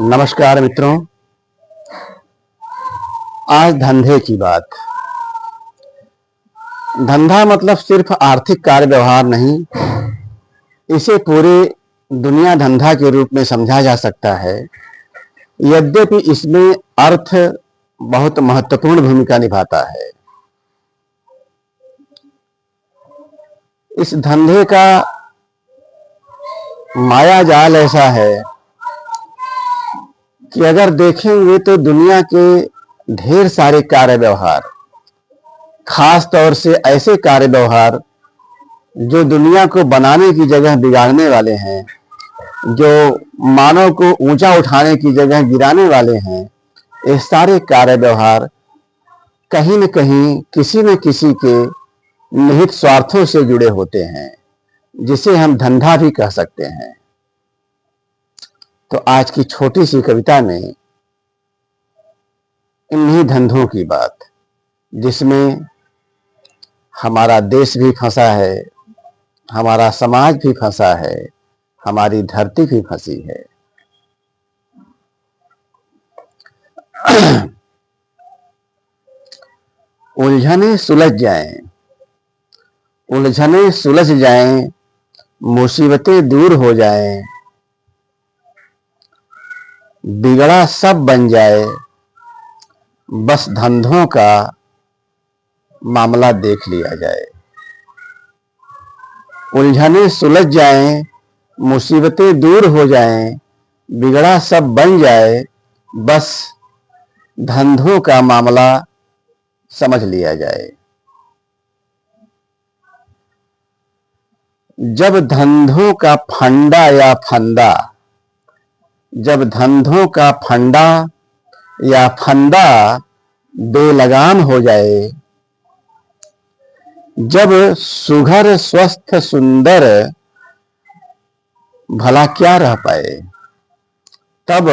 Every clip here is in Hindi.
नमस्कार मित्रों। आज धंधे की बात। धंधा मतलब सिर्फ आर्थिक कार्य व्यवहार नहीं, इसे पूरे दुनिया धंधा के रूप में समझा जा सकता है। यद्यपि इसमें अर्थ बहुत महत्वपूर्ण भूमिका निभाता है। इस धंधे का माया जाल ऐसा है कि अगर देखेंगे तो दुनिया के ढेर सारे कार्य व्यवहार, खास तौर से ऐसे कार्य व्यवहार जो दुनिया को बनाने की जगह बिगाड़ने वाले हैं, जो मानव को ऊंचा उठाने की जगह गिराने वाले हैं, ये सारे कार्य व्यवहार कहीं न कहीं किसी न किसी के निहित स्वार्थों से जुड़े होते हैं, जिसे हम धंधा भी कह सकते हैं। तो आज की छोटी सी कविता में इन्हीं धंधों की बात, जिसमें हमारा देश भी फंसा है, हमारा समाज भी फंसा है, हमारी धरती भी फंसी है। उलझने सुलझ जाएं, उलझने सुलझ जाएं, मुसीबतें दूर हो जाएं, बिगड़ा सब बन जाए, बस धंधों का मामला देख लिया जाए। उलझने सुलझ जाएं, मुसीबतें दूर हो जाएं, बिगड़ा सब बन जाए, बस धंधों का मामला समझ लिया जाए। जब धंधों का फंडा या फंदा, जब धंधों का फंडा या फंदा बेलगाम हो जाए, जब सुघर स्वस्थ सुंदर भला क्या रह पाए, तब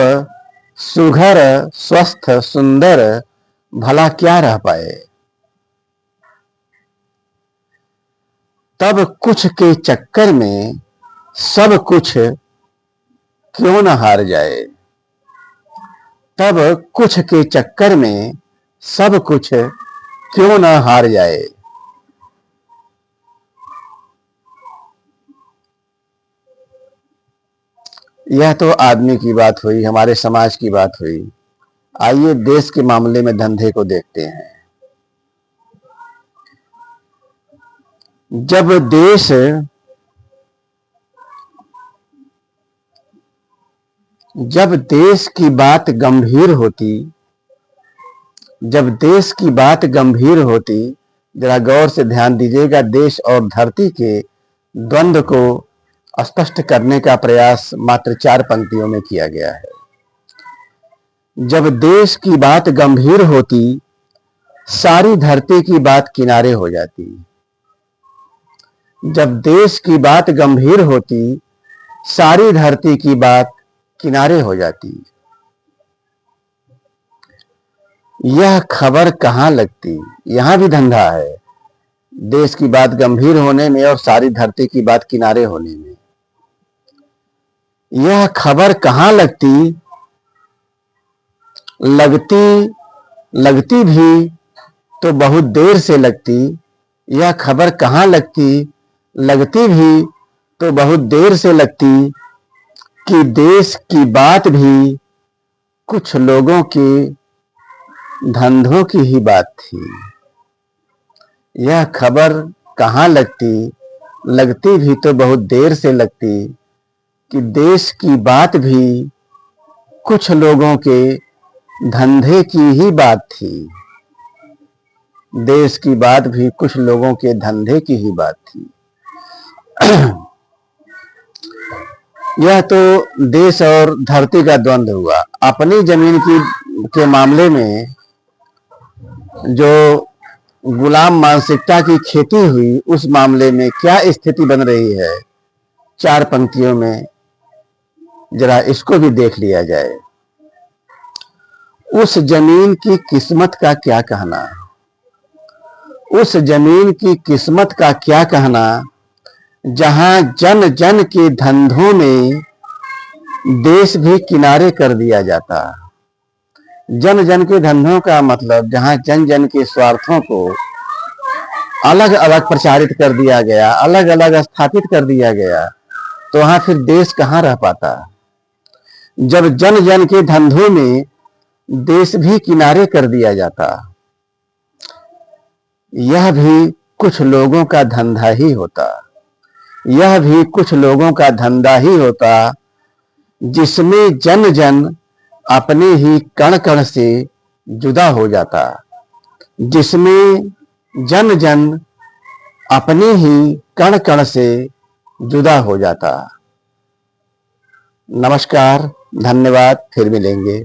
सुघर स्वस्थ सुंदर भला क्या रह पाए, तब कुछ के चक्कर में सब कुछ क्यों न हार जाए, तब कुछ के चक्कर में सब कुछ क्यों न हार जाए। यह तो आदमी की बात हुई, हमारे समाज की बात हुई। आइए देश के मामले में धंधे को देखते हैं। जब देश की बात गंभीर होती, जब देश की बात गंभीर होती, जरा गौर से ध्यान दीजिएगा, देश और धरती के द्वंद्व को स्पष्ट करने का प्रयास मात्र 4 पंक्तियों में किया गया है। जब देश की बात गंभीर होती, सारी धरती की बात किनारे हो जाती। जब देश की बात गंभीर होती, सारी धरती की बात किनारे हो जाती। यह खबर कहां लगती, यहां भी धंधा है, देश की बात गंभीर होने में और सारी धरती की बात किनारे होने में। यह खबर कहां लगती, लगती भी तो बहुत देर से लगती। यह खबर कहां लगती, लगती भी तो बहुत देर से लगती कि देश की बात भी कुछ लोगों के धंधों की ही बात थी। यह खबर कहां लगती, लगती भी तो बहुत देर से लगती कि देश की बात भी कुछ लोगों के धंधे की ही बात थी। देश की बात भी कुछ लोगों के धंधे की ही बात थी। यह तो देश और धरती का द्वंद्व हुआ। अपनी जमीन के मामले में जो गुलाम मानसिकता की खेती हुई, उस मामले में क्या स्थिति बन रही है, 4 पंक्तियों में जरा इसको भी देख लिया जाए। उस जमीन की किस्मत का क्या कहना, उस जमीन की किस्मत का क्या कहना, जहां जन जन के धंधों में देश भी किनारे कर दिया जाता। जन जन के धंधों का मतलब जहां जन जन के स्वार्थों को अलग अलग प्रचारित कर दिया गया, अलग अलग स्थापित कर दिया गया, तो वहां फिर देश कहां रह पाता। जब जन जन के धंधों में देश भी किनारे कर दिया जाता, यह भी कुछ लोगों का धंधा ही होता, यह भी कुछ लोगों का धंधा ही होता, जिसमें जन जन अपने ही कण कण से जुदा हो जाता, जिसमें जन जन अपने ही कण कण से जुदा हो जाता। नमस्कार, धन्यवाद, फिर मिलेंगे।